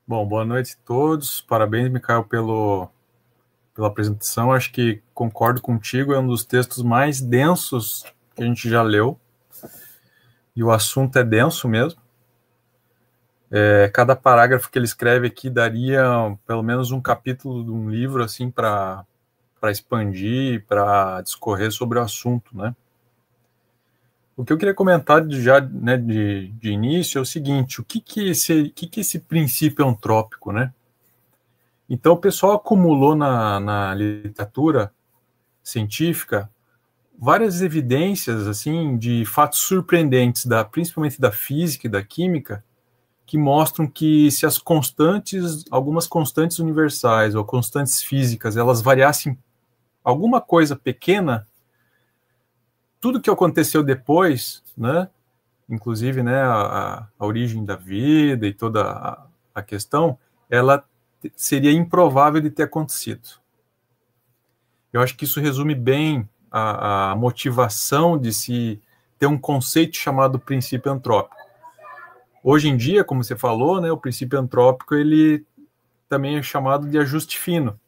Bom, boa noite a todos. Parabéns, Micael, pela apresentação. Acho que concordo contigo, é um dos textos mais densos que a gente já leu. E o assunto é denso mesmo. Cada parágrafo que ele escreve aqui daria pelo menos um capítulo de um livro assim para expandir, para discorrer sobre o assunto, né? O que eu queria comentar de início é o seguinte: o que é esse princípio antrópico, né? Então, o pessoal acumulou na literatura científica várias evidências assim de fatos surpreendentes, principalmente da física e da química, que mostram que se algumas constantes universais ou constantes físicas, elas variassem alguma coisa pequena, tudo que aconteceu depois, né, inclusive, né, a origem da vida e toda a questão, ela seria improvável de ter acontecido. Eu acho que isso resume bem a motivação de se ter um conceito chamado princípio antrópico. Hoje em dia, como você falou, né, o princípio antrópico ele também é chamado de ajuste fino,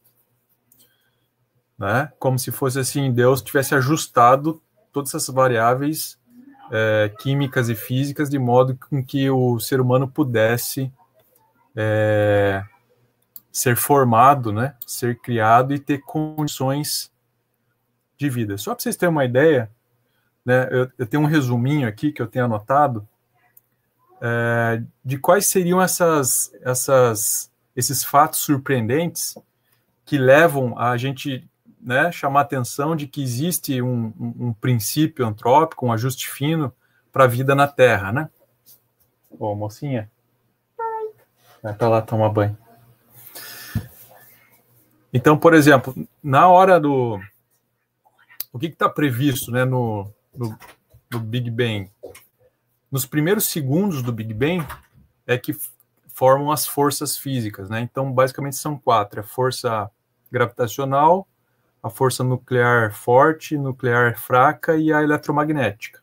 né? Como se fosse assim, Deus tivesse ajustado todas essas variáveis químicas e físicas de modo com que o ser humano pudesse ser formado, né, ser criado e ter condições de vida. Só para vocês terem uma ideia, né, eu tenho um resuminho aqui que eu tenho anotado de quais seriam esses fatos surpreendentes que levam a gente, né, chamar a atenção de que existe um princípio antrópico, um ajuste fino para a vida na Terra, né? Ô, mocinha, vai para lá tomar banho. Então, por exemplo, na hora do... O que está previsto, né, no Big Bang? Nos primeiros segundos do Big Bang é que formam as forças físicas, né? Então, basicamente são quatro: a força gravitacional, a força nuclear forte, nuclear fraca e a eletromagnética.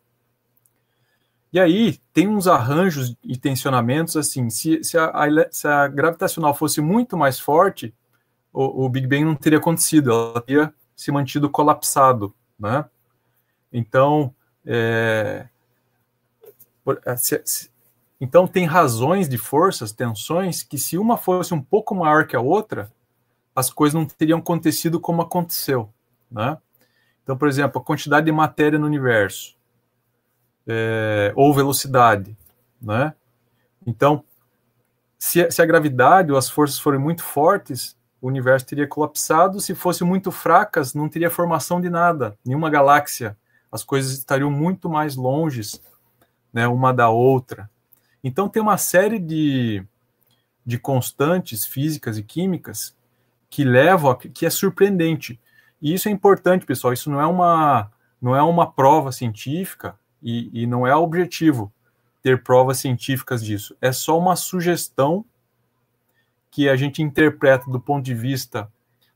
E aí tem uns arranjos e tensionamentos assim, se a gravitacional fosse muito mais forte, o Big Bang não teria acontecido, ela teria se mantido colapsado, né? Então, então tem razões de forças, tensões, que se uma fosse um pouco maior que a outra, as coisas não teriam acontecido como aconteceu, né? Então, por exemplo, a quantidade de matéria no universo, ou velocidade, né? Então, se a gravidade ou as forças forem muito fortes, o universo teria colapsado. Se fossem muito fracas, não teria formação de nada, nenhuma galáxia. As coisas estariam muito mais longes, né, uma da outra. Então, tem uma série de constantes físicas e químicas que levam, que é surpreendente. E isso é importante, pessoal. Isso não é uma prova científica e não é objetivo ter provas científicas disso. É só uma sugestão que a gente interpreta do ponto de vista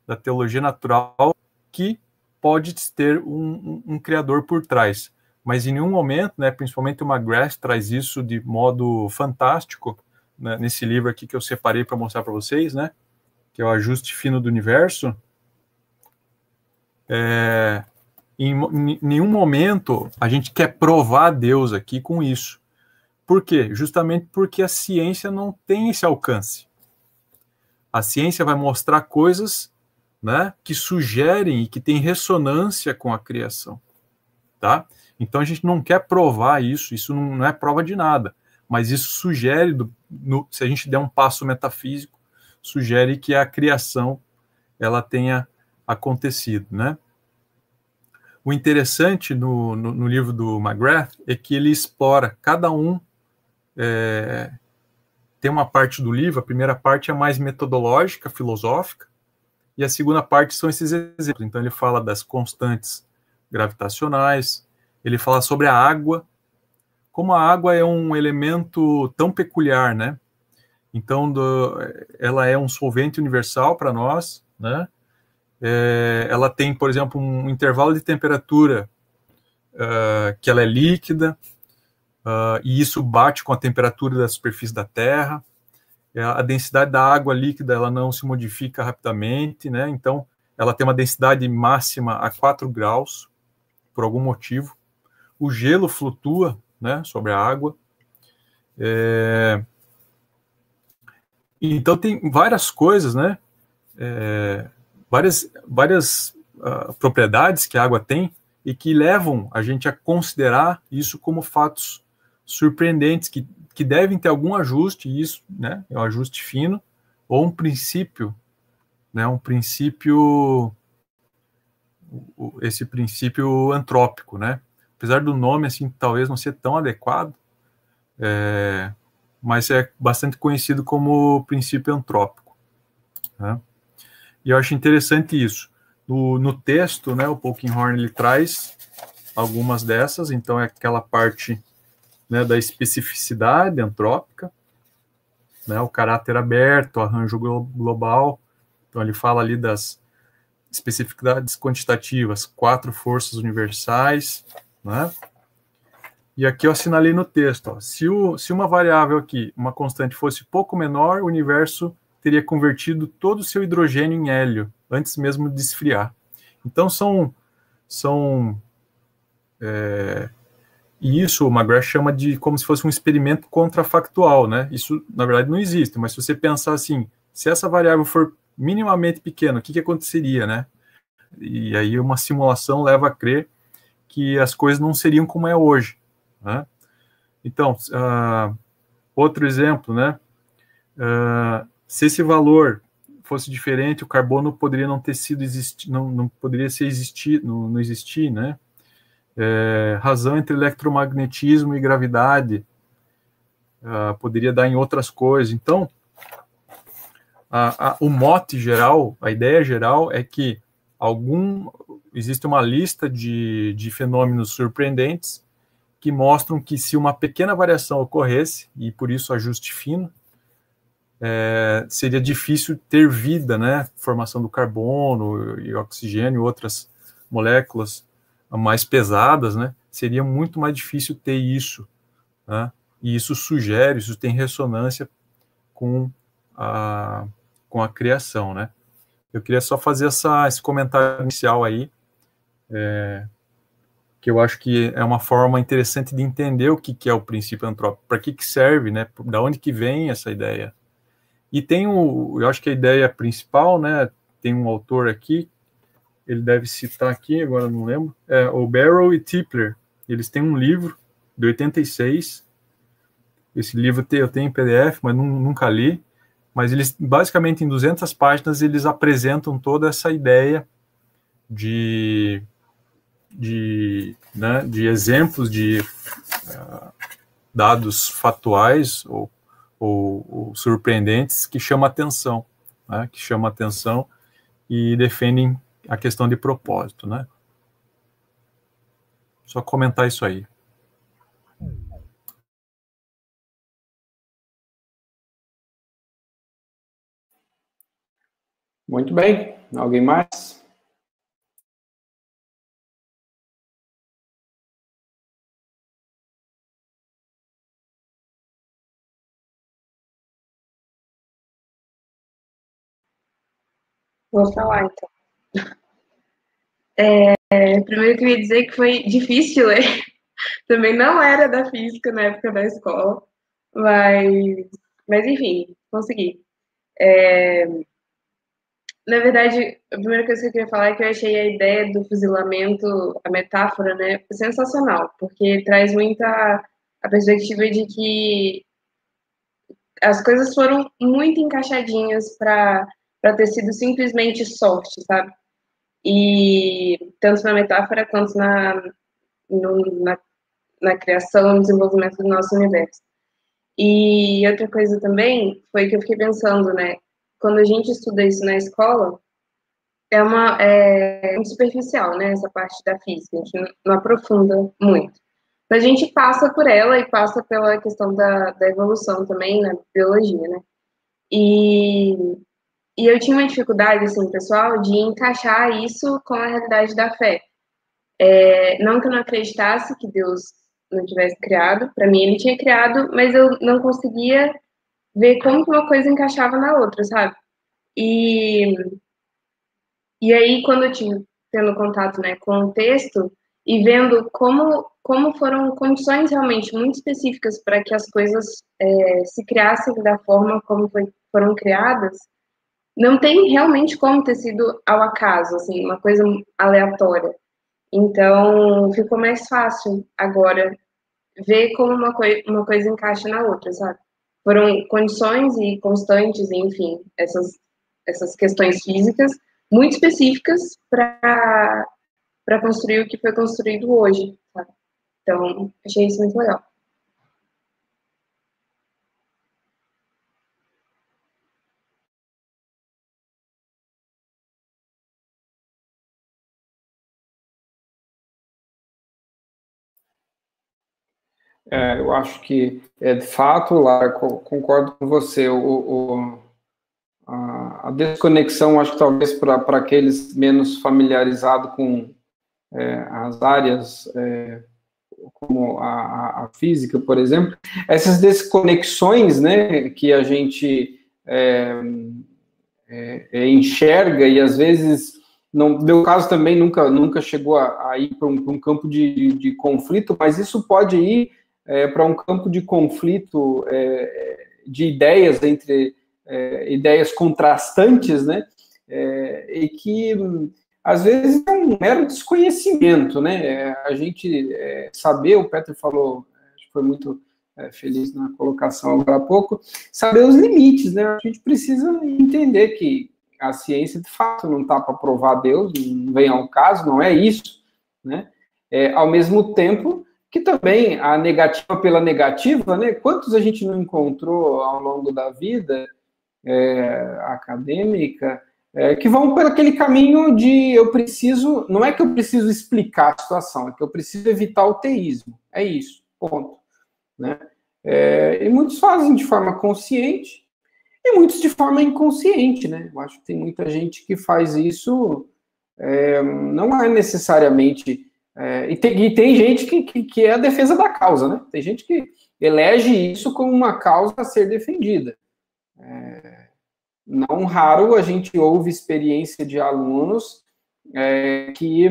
da teologia natural, que pode ter um criador por trás. Mas em nenhum momento, né, principalmente o McGrath traz isso de modo fantástico, né, nesse livro aqui que eu separei para mostrar para vocês, né, que é o Ajuste Fino do Universo. Em nenhum momento a gente quer provar a Deus aqui com isso. Por quê? Justamente porque a ciência não tem esse alcance. A ciência vai mostrar coisas, né, que sugerem e que têm ressonância com a criação, tá? Então a gente não quer provar isso não é prova de nada, mas isso sugere, se a gente der um passo metafísico, sugere que a criação ela tenha acontecido, né? O interessante no livro do McGrath é que ele explora cada um. Tem uma parte do livro, a primeira parte é mais metodológica, filosófica, e a segunda parte são esses exemplos. Então ele fala das constantes gravitacionais, ele fala sobre a água, como a água é um elemento tão peculiar, né? Então ela é um solvente universal para nós, né? Ela tem, por exemplo, um intervalo de temperatura que ela é líquida, e isso bate com a temperatura da superfície da Terra. a densidade da água líquida ela não se modifica rapidamente, né? Então, ela tem uma densidade máxima a 4 graus, por algum motivo. O gelo flutua, né, sobre a água. Então, tem várias coisas, né? Várias propriedades que a água tem e que levam a gente a considerar isso como fatos surpreendentes, que devem ter algum ajuste, isso, né, é um ajuste fino, ou um princípio, né, esse princípio antrópico, né, apesar do nome, assim, talvez não ser tão adequado, mas é bastante conhecido como princípio antrópico, né, e eu acho interessante isso. No texto, né, o Polkinghorne ele traz algumas dessas, então é aquela parte, né, da especificidade antrópica, né, o caráter aberto, o arranjo global. Então ele fala ali das especificidades quantitativas, 4 forças universais, né? E aqui eu assinalei no texto, ó, se uma variável aqui, uma constante, fosse pouco menor, o universo teria convertido todo o seu hidrogênio em hélio, antes mesmo de esfriar. Então e isso o McGrath chama de como se fosse um experimento contrafactual, né? Isso, na verdade, não existe, mas se você pensar assim, se essa variável for minimamente pequena, o que aconteceria, né? E aí uma simulação leva a crer que as coisas não seriam como é hoje, né? Então, outro exemplo, né? Se esse valor fosse diferente, o carbono poderia não ter sido não poderia ser existir, não existir, né? Razão entre eletromagnetismo e gravidade poderia dar em outras coisas. Então, o mote geral, a ideia geral é que existe uma lista de fenômenos surpreendentes que mostram que se uma pequena variação ocorresse, e por isso ajuste fino, seria difícil ter vida, né? Formação do carbono e oxigênio e outras moléculas mais pesadas, né? Seria muito mais difícil ter isso, né? E isso tem ressonância com a criação, né? Eu queria só fazer esse comentário inicial aí, que eu acho que é uma forma interessante de entender o que é o princípio antrópico, para que serve, né? Da onde que vem essa ideia? E tem eu acho que a ideia principal, né? Tem um autor aqui, ele deve citar aqui, agora não lembro, o Barrow e Tipler. Eles têm um livro de 86. Esse livro eu tenho em PDF, mas nunca li. Mas eles, basicamente, em 200 páginas, eles apresentam toda essa ideia de exemplos de dados fatuais ou surpreendentes que chamam atenção, né? Que chamam atenção e defendem a questão de propósito, né? Só comentar isso aí. Muito bem. Alguém mais? Vou falar, então. Primeiro eu queria dizer que foi difícil ler. Também não era da física na época da escola, mas enfim, consegui. Na verdade, a primeira coisa que eu queria falar é que eu achei a ideia do fuzilamento, a metáfora, né, sensacional, porque traz muita a perspectiva de que as coisas foram muito encaixadinhas para ter sido simplesmente sorte, sabe? E tanto na metáfora quanto na criação e desenvolvimento do nosso universo. E outra coisa também foi que eu fiquei pensando, né? Quando a gente estuda isso na escola, é muito superficial, né? Essa parte da física, a gente não aprofunda muito. Mas a gente passa por ela e passa pela questão da evolução também, na biologia, né? E eu tinha uma dificuldade, assim, pessoal, de encaixar isso com a realidade da fé. Não que eu não acreditasse que Deus não tivesse criado, para mim ele tinha criado, mas eu não conseguia ver como que uma coisa encaixava na outra, sabe? E, e aí, quando eu tive tendo contato, né, com o texto e vendo como foram condições realmente muito específicas para que as coisas se criassem da forma como foram criadas, não tem realmente como ter sido ao acaso, assim, uma coisa aleatória. Então, ficou mais fácil agora ver como uma coisa encaixa na outra, sabe? Foram condições e constantes, enfim, essas questões físicas muito específicas para construir o que foi construído hoje, sabe? Então, achei isso muito legal. Eu acho que, de fato, Lara, concordo com você, a desconexão, acho que talvez para aqueles menos familiarizados com as áreas, como a física, por exemplo, essas desconexões, né, que a gente enxerga e às vezes não deu caso também, nunca chegou a ir para um campo de conflito, mas isso pode ir para um campo de conflito de ideias entre ideias contrastantes, né? E que às vezes é um mero desconhecimento, né? A gente saber, o Peter falou, acho que foi muito feliz na colocação agora há pouco, saber os limites, né? A gente precisa entender que a ciência, de fato, não está para provar Deus, não vem ao caso, não é isso, né? Ao mesmo tempo que também a negativa pela negativa, né? Quantos a gente não encontrou ao longo da vida acadêmica que vão por aquele caminho de eu preciso, não é que eu preciso explicar a situação, é que eu preciso evitar o teísmo, é isso, ponto, né? E muitos fazem de forma consciente e muitos de forma inconsciente, né? Eu acho que tem muita gente que faz isso, não é necessariamente. E tem gente que é a defesa da causa, né? Tem gente que elege isso como uma causa a ser defendida. Não raro a gente ouve experiência de alunos que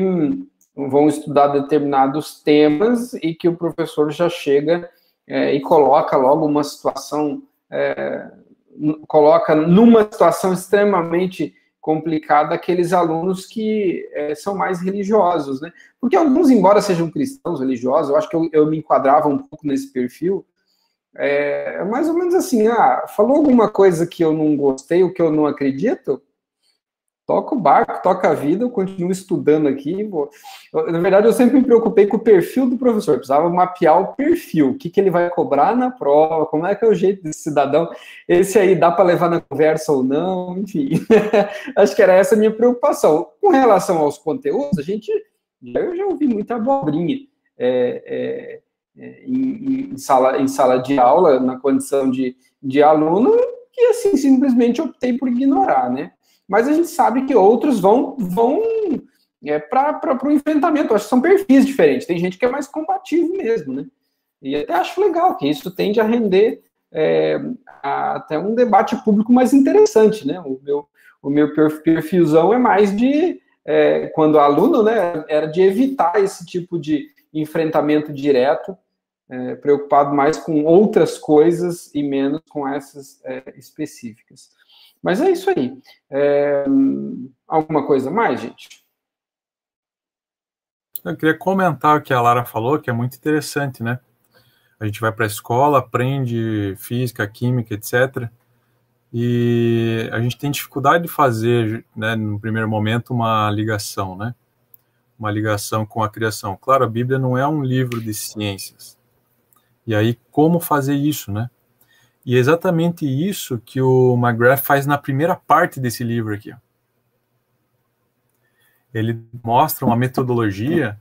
vão estudar determinados temas e que o professor já chega e coloca logo uma situação, coloca numa situação extremamente complicada aqueles alunos que são mais religiosos, né? Porque alguns, embora sejam cristãos religiosos, eu acho que eu me enquadrava um pouco nesse perfil, mais ou menos assim, falou alguma coisa que eu não gostei, ou que eu não acredito, toca o barco, toca a vida, eu continuo estudando aqui. Na verdade, eu sempre me preocupei com o perfil do professor, eu precisava mapear o perfil, o que ele vai cobrar na prova, como é que é o jeito desse cidadão, esse aí dá para levar na conversa ou não, enfim. Acho que era essa a minha preocupação. Com relação aos conteúdos, eu já ouvi muita abobrinha em sala de aula, na condição de aluno, que assim, simplesmente optei por ignorar, né? Mas a gente sabe que outros vão para o enfrentamento. Acho que são perfis diferentes. Tem gente que é mais combativo mesmo, né? E até acho legal que isso tende a render até um debate público mais interessante, né? O meu perfilzão é mais de, quando aluno, né, era de evitar esse tipo de enfrentamento direto, preocupado mais com outras coisas e menos com essas específicas. Mas é isso aí. Alguma coisa mais, gente? Eu queria comentar o que a Lara falou, que é muito interessante, né? A gente vai para a escola, aprende física, química, etc. E a gente tem dificuldade de fazer, né, no primeiro momento, uma ligação, né? Uma ligação com a criação. Claro, a Bíblia não é um livro de ciências. E aí, como fazer isso, né? E é exatamente isso que o McGrath faz na primeira parte desse livro aqui. Ele mostra uma metodologia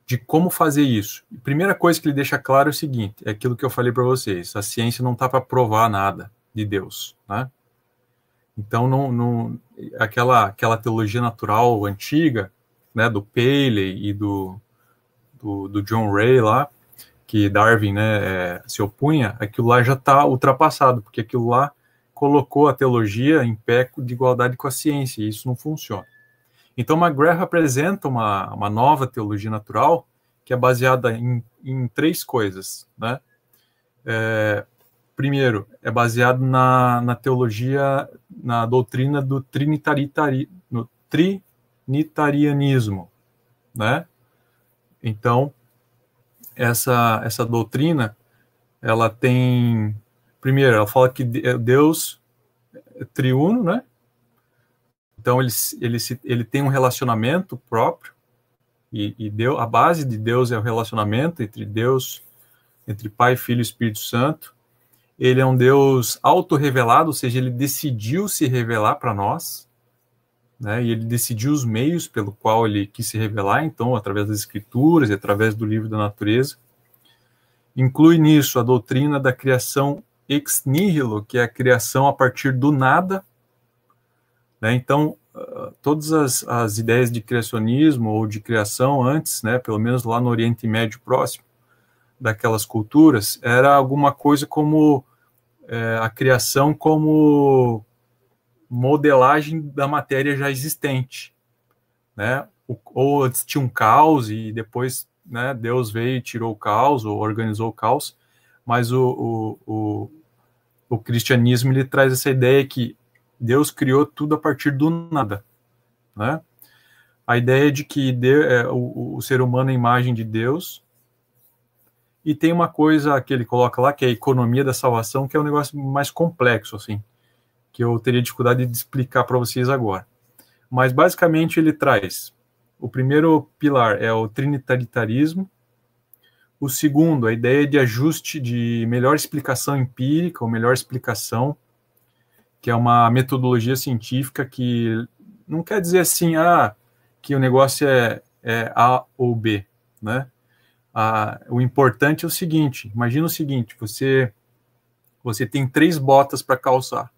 de como fazer isso. A primeira coisa que ele deixa claro é o seguinte, é aquilo que eu falei para vocês, a ciência não está para provar nada de Deus, né? Então, aquela teologia natural antiga, né, do Paley e do John Ray lá, que Darwin, né, se opunha, aquilo lá já está ultrapassado, porque aquilo lá colocou a teologia em pé de igualdade com a ciência, e isso não funciona. Então, McGrath apresenta uma nova teologia natural, que é baseada em 3 coisas, né? Primeiro, é baseado na teologia, na doutrina do trinitarianismo, né? Então, essa doutrina, ela tem, primeiro, ela fala que Deus é triuno, né? Então, ele tem um relacionamento próprio, e Deus, a base de Deus é o relacionamento entre Deus, entre Pai, Filho e Espírito Santo. Ele é um Deus autorrevelado, ou seja, ele decidiu se revelar para nós, né? E ele decidiu os meios pelo qual ele quis se revelar, então, através das Escrituras e através do livro da natureza. Inclui nisso a doutrina da criação ex nihilo, que é a criação a partir do nada, né? Então, todas as ideias de criacionismo ou de criação antes, né, pelo menos lá no Oriente Médio próximo, daquelas culturas, era alguma coisa como a criação como modelagem da matéria já existente, né? Ou antes tinha um caos e depois, né, Deus veio e tirou o caos, ou organizou o caos, mas o cristianismo, ele traz essa ideia que Deus criou tudo a partir do nada, né? A ideia de que o ser humano é a imagem de Deus. E tem uma coisa que ele coloca lá, que é a economia da salvação, que é um negócio mais complexo, assim, que eu teria dificuldade de explicar para vocês agora. Mas, basicamente, ele traz, o primeiro pilar é o trinitarismo, o segundo, a ideia de ajuste, de melhor explicação empírica, ou melhor explicação, que é uma metodologia científica que não quer dizer assim, que o negócio é A ou B, né? O importante é o seguinte, imagina o seguinte, você tem 3 botas para calçar,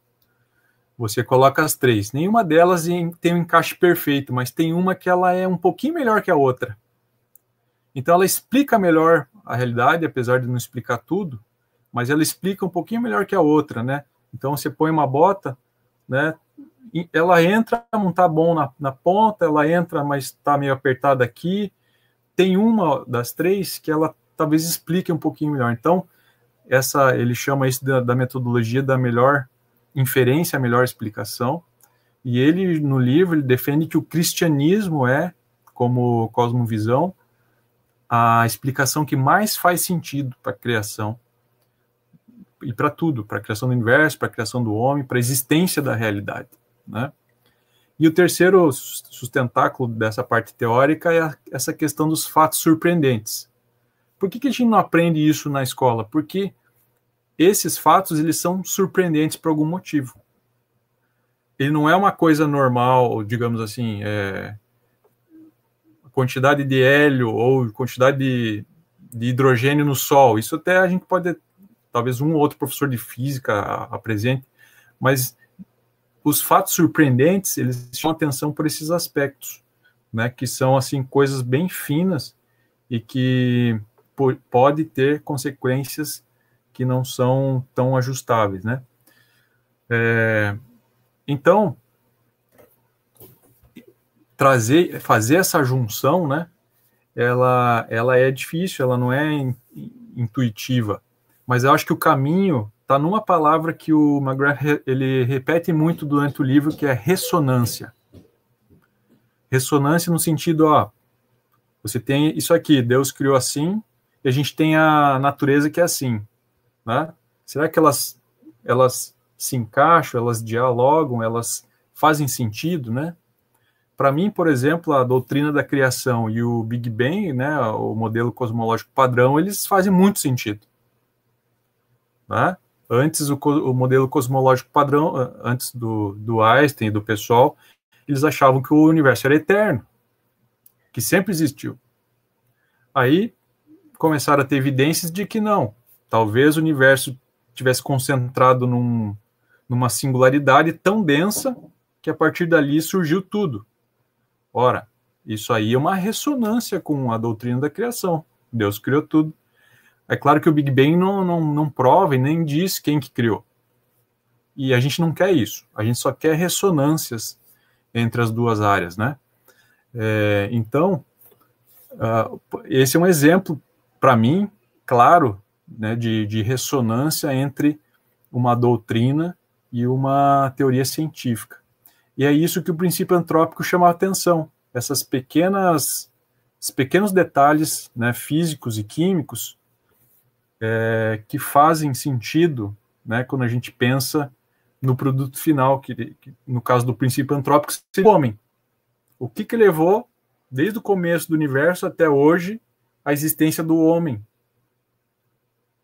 você coloca as 3, nenhuma delas tem um encaixe perfeito, mas tem uma que ela é um pouquinho melhor que a outra, então ela explica melhor a realidade, apesar de não explicar tudo, mas ela explica um pouquinho melhor que a outra, né? Então você põe uma bota, né? Ela entra, não está bom na ponta, ela entra, mas está meio apertada aqui. Tem uma das 3 que ela talvez explique um pouquinho melhor. Então, ele chama isso da metodologia da melhor inferência, a melhor explicação. E ele, no livro, ele defende que o cristianismo é, como cosmovisão, a explicação que mais faz sentido para a criação. E para tudo, para a criação do universo, para a criação do homem, para a existência da realidade, né? E o terceiro sustentáculo dessa parte teórica é essa questão dos fatos surpreendentes. Por que a gente não aprende isso na escola? Porque esses fatos, eles são surpreendentes por algum motivo. Ele não é uma coisa normal, digamos assim, a quantidade de hélio ou quantidade de hidrogênio no Sol. Isso até a gente pode, talvez um ou outro professor de física apresente, mas os fatos surpreendentes, eles chamam atenção por esses aspectos, né, que são, assim, coisas bem finas e que pode ter consequências que não são tão ajustáveis, né. Então, fazer essa junção, né, ela é difícil, ela não é intuitiva, mas eu acho que o caminho está numa palavra que o McGrath ele repete muito durante o livro, que é ressonância. Ressonância no sentido, você tem isso aqui, Deus criou assim, e a gente tem a natureza que é assim, né? Será que elas se encaixam, elas dialogam, elas fazem sentido, né? Para mim, por exemplo, a doutrina da criação e o Big Bang, né, o modelo cosmológico padrão, eles fazem muito sentido, né? Antes, o modelo cosmológico padrão, antes do Einstein e do pessoal, eles achavam que o universo era eterno, que sempre existiu. Aí começaram a ter evidências de que não. Talvez o universo tivesse concentrado numa singularidade tão densa que a partir dali surgiu tudo. Ora, isso aí é uma ressonância com a doutrina da criação. Deus criou tudo. É claro que o Big Bang não prova e nem diz quem que criou. E a gente não quer isso. A gente só quer ressonâncias entre as duas áreas, né? Então, esse é um exemplo, para mim, claro, né, de ressonância entre uma doutrina e uma teoria científica. E é isso que o princípio antrópico chama a atenção. Esses pequenos detalhes, né, físicos e químicos que fazem sentido, né, quando a gente pensa no produto final, que no caso do princípio antrópico, seria o homem. O que levou, desde o começo do universo até hoje, a existência do homem?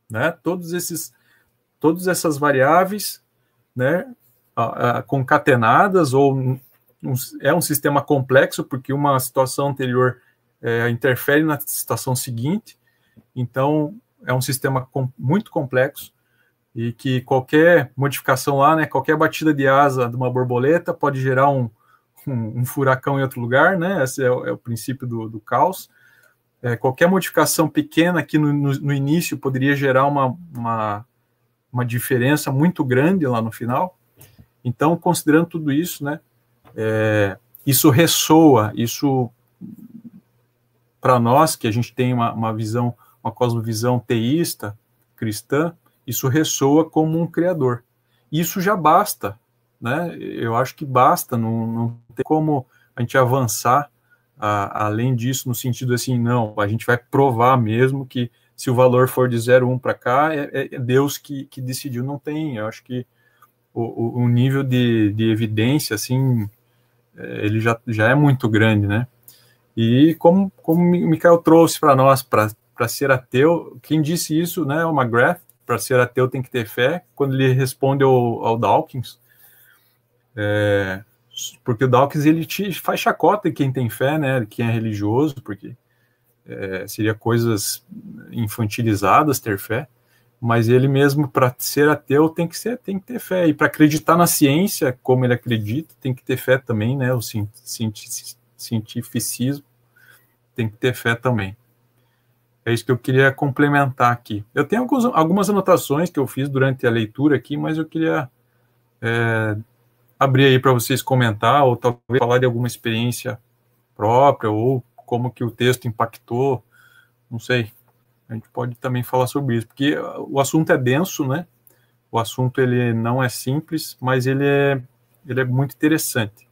Né? Todas essas variáveis, né, concatenadas, ou é um sistema complexo, porque uma situação anterior interfere na situação seguinte, então é um sistema muito complexo, e que qualquer modificação lá, né, qualquer batida de asa de uma borboleta pode gerar um furacão em outro lugar, né? Esse é o princípio do caos. Qualquer modificação pequena aqui no início poderia gerar uma diferença muito grande lá no final. Então, considerando tudo isso, né, isso ressoa, isso para nós, que a gente tem uma visão, uma cosmovisão teísta, cristã, isso ressoa como um criador. Isso já basta, né? Eu acho que basta, não tem como a gente avançar além disso, no sentido assim, não, a gente vai provar mesmo que se o valor for de 0,1 para cá, é Deus que decidiu. Não tem, eu acho que o nível de evidência, assim, ele já é muito grande, né? E como o Michael trouxe para nós, para ser ateu, quem disse isso, né, é o McGrath, para ser ateu tem que ter fé, quando ele responde ao Dawkins, porque o Dawkins, ele faz chacota de quem tem fé, né, quem é religioso, porque seria coisas infantilizadas ter fé, mas ele mesmo, para ser ateu, tem que ter fé, e para acreditar na ciência, como ele acredita, tem que ter fé também, né, o cientificismo, tem que ter fé também. É isso que eu queria complementar aqui. Eu tenho algumas anotações que eu fiz durante a leitura aqui, mas eu queria abrir aí para vocês comentar, ou talvez falar de alguma experiência própria, ou como que o texto impactou, não sei. A gente pode também falar sobre isso, porque o assunto é denso, né? O assunto, ele não é simples, mas ele é muito interessante.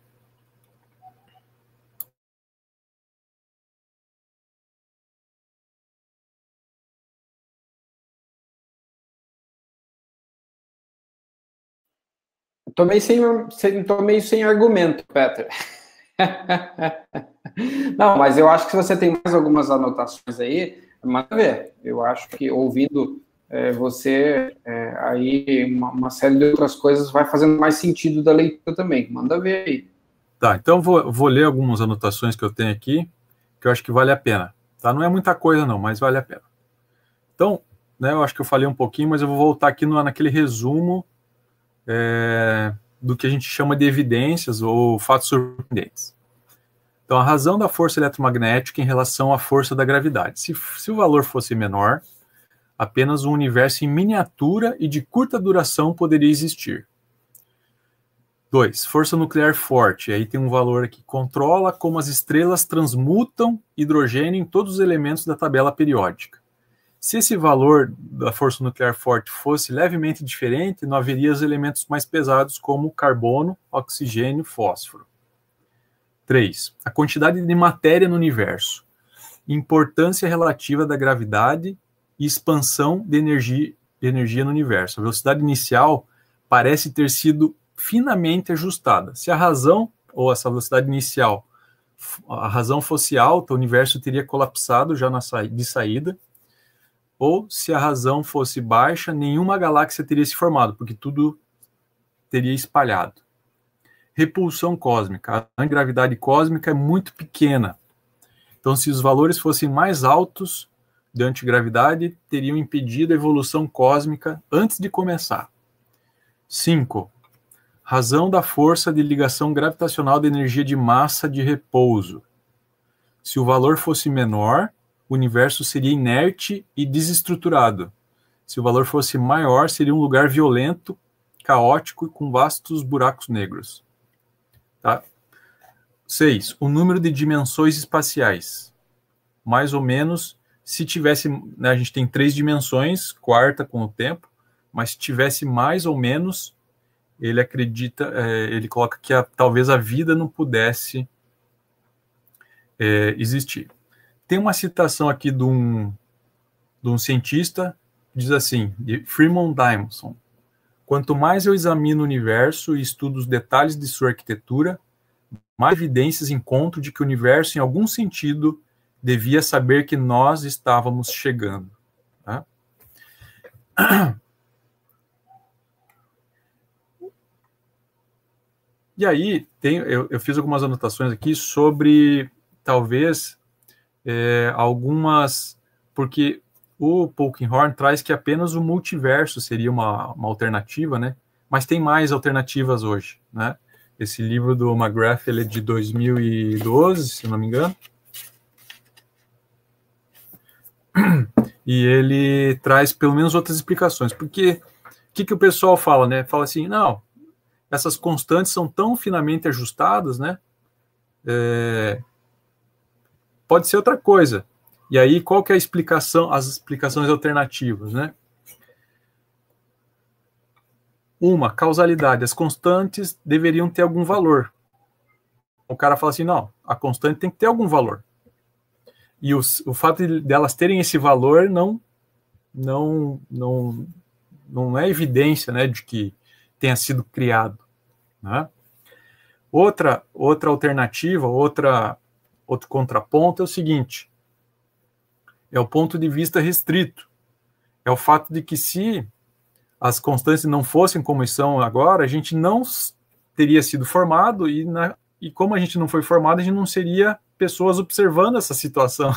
Tô meio sem argumento, Peter. Não, mas eu acho que se você tem mais algumas anotações aí, manda ver. Eu acho que ouvindo você, aí uma série de outras coisas vai fazendo mais sentido da leitura também. Manda ver aí. Tá, então vou ler algumas anotações que eu tenho aqui, que eu acho que vale a pena. Tá? Não é muita coisa não, mas vale a pena. Então, né, eu acho que eu falei um pouquinho, mas eu vou voltar aqui naquele resumo do que a gente chama de evidências ou fatos surpreendentes. Então, a razão da força eletromagnética em relação à força da gravidade. Se o valor fosse menor, apenas um universo em miniatura e de curta duração poderia existir. 2. Força nuclear forte. Aí tem um valor aqui. Controla como as estrelas transmutam hidrogênio em todos os elementos da tabela periódica. Se esse valor da força nuclear forte fosse levemente diferente, não haveria os elementos mais pesados como carbono, oxigênio, fósforo. 3. A quantidade de matéria no universo. Importância relativa da gravidade e expansão de energia no universo. A velocidade inicial parece ter sido finamente ajustada. Se a razão, ou essa velocidade inicial, a razão fosse alta, o universo teria colapsado já de saída, ou se a razão fosse baixa, nenhuma galáxia teria se formado, porque tudo teria espalhado. Repulsão cósmica. A gravidade cósmica é muito pequena. Então, se os valores fossem mais altos de antigravidade, teriam impedido a evolução cósmica antes de começar. 5. Razão da força de ligação gravitacional da energia de massa de repouso. Se o valor fosse menor, o o universo seria inerte e desestruturado. Se o valor fosse maior, seria um lugar violento, caótico e com vastos buracos negros. Tá? 6. O número de dimensões espaciais. Mais ou menos, se tivesse... Né, a gente tem 3 dimensões, quarta com o tempo, mas se tivesse mais ou menos, ele acredita, ele coloca que talvez a vida não pudesse existir. Tem uma citação aqui de um cientista, diz assim, de Freeman Dyson: quanto mais eu examino o universo e estudo os detalhes de sua arquitetura, mais evidências encontro de que o universo, em algum sentido, devia saber que nós estávamos chegando. Tá? E aí, eu fiz algumas anotações aqui sobre, talvez, algumas... Porque o Polkinghorne traz que apenas o multiverso seria uma alternativa, né? Mas tem mais alternativas hoje, né? Esse livro do McGrath, ele é de 2012, se não me engano. E ele traz pelo menos outras explicações. Porque o que o pessoal fala, né? Fala assim, não, essas constantes são tão finamente ajustadas, né? Pode ser outra coisa. E aí, qual que é a explicação, as explicações alternativas, né? Uma, causalidade. As constantes deveriam ter algum valor. O cara fala assim, não, a constante tem que ter algum valor. E o fato delas terem esse valor não é evidência, né, de que tenha sido criado. Né? Outra alternativa, outro contraponto é o seguinte, é o ponto de vista restrito. É o fato de que se as constantes não fossem como são agora, a gente não teria sido formado e como a gente não foi formado, a gente não seria pessoas observando essa situação.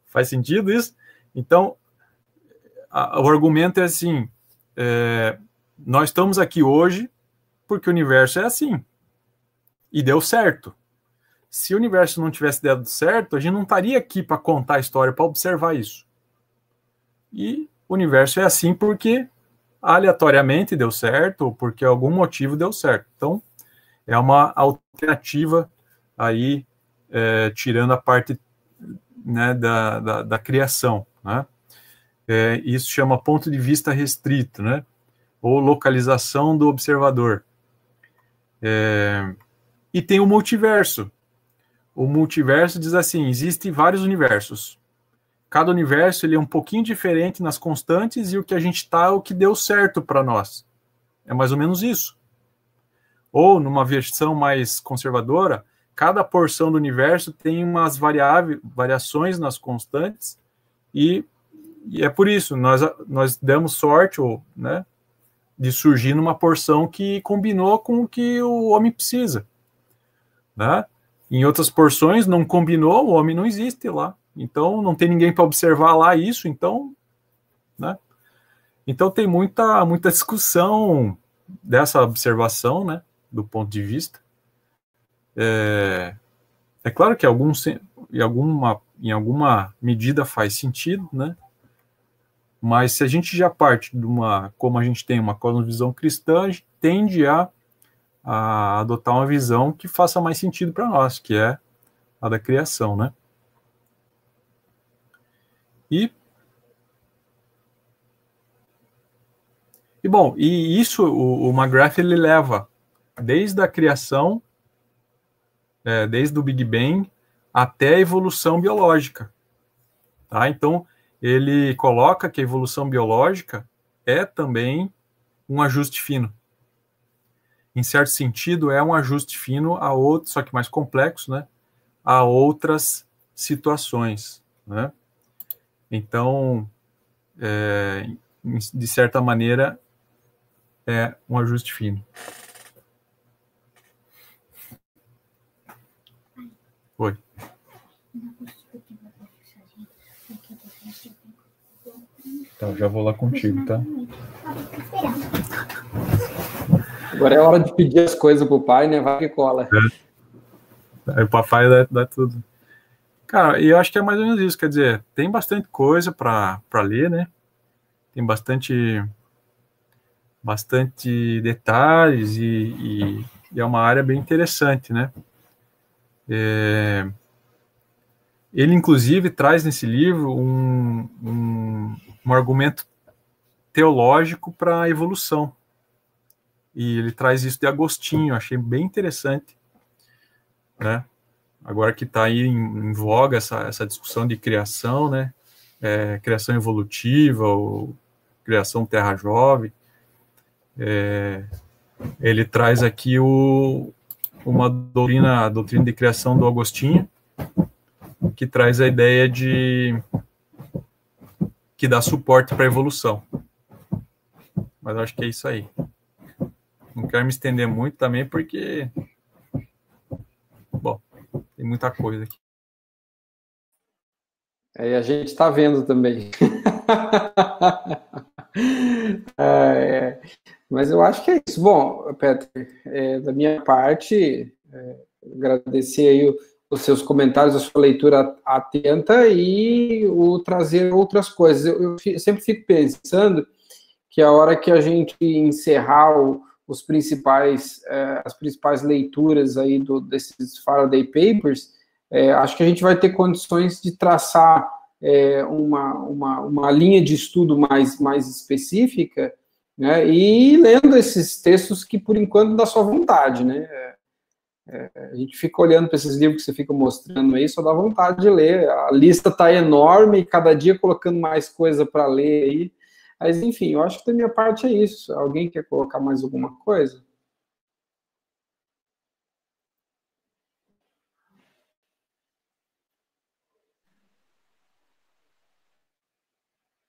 Faz sentido isso? Então, o argumento é assim, nós estamos aqui hoje porque o universo é assim. E deu certo. Se o universo não tivesse dado certo, a gente não estaria aqui para contar a história, para observar isso. E o universo é assim porque aleatoriamente deu certo, ou porque algum motivo deu certo. Então, é uma alternativa aí, tirando a parte, né, da criação. Né? Isso chama ponto de vista restrito, né? Ou localização do observador. E tem o multiverso. O multiverso diz assim, existem vários universos. Cada universo ele é um pouquinho diferente nas constantes e o que a gente está é o que deu certo para nós. É mais ou menos isso. Ou, numa versão mais conservadora, cada porção do universo tem umas variações nas constantes e é por isso, nós demos sorte, né, de surgir numa porção que combinou com o que o homem precisa. Né? Em outras porções não combinou, o homem não existe lá. Então, não tem ninguém para observar lá isso, então... Né? Então, tem muita discussão dessa observação, né, do ponto de vista. É claro que em alguma medida faz sentido, né? Mas se a gente já parte de como a gente tem uma cosmovisão cristã, a gente tende a adotar uma visão que faça mais sentido para nós, que é a da criação, né? E bom, e isso o McGrath ele leva desde a criação, desde o Big Bang até a evolução biológica. Tá? Então, ele coloca que a evolução biológica é também um ajuste fino. Em certo sentido, é um ajuste fino a outros, só que mais complexo, né? A outras situações. Né? Então, de certa maneira, é um ajuste fino. Oi. Então, já vou lá contigo, tá? Agora é hora de pedir as coisas pro pai, né? Vai que cola. Aí o papai dá tudo. Cara, e eu acho que é mais ou menos isso, quer dizer, tem bastante coisa para ler, né? Tem bastante detalhes e é uma área bem interessante, né? Ele, inclusive, traz nesse livro um argumento teológico para a evolução. E ele traz isso de Agostinho, achei bem interessante, né? Agora que está aí em voga essa discussão de criação, né? Criação evolutiva ou criação terra-jovem. Ele traz aqui uma doutrina, a doutrina de criação do Agostinho, que traz a ideia que dá suporte para a evolução. Mas eu acho que é isso aí. Não quero me estender muito também, porque, bom, tem muita coisa aqui. A gente está vendo também. Mas eu acho que é isso. Bom, Peter, da minha parte, agradecer aí os seus comentários, a sua leitura atenta e o trazer outras coisas. Eu sempre fico pensando que a hora que a gente encerrar as principais leituras aí desses Faraday Papers, acho que a gente vai ter condições de traçar uma linha de estudo mais específica, né, e lendo esses textos que, por enquanto, dá só vontade, né? A gente fica olhando para esses livros que você fica mostrando aí, só dá vontade de ler. A lista está enorme, cada dia colocando mais coisa para ler aí. Mas, enfim, eu acho que da minha parte é isso. Alguém quer colocar mais alguma coisa?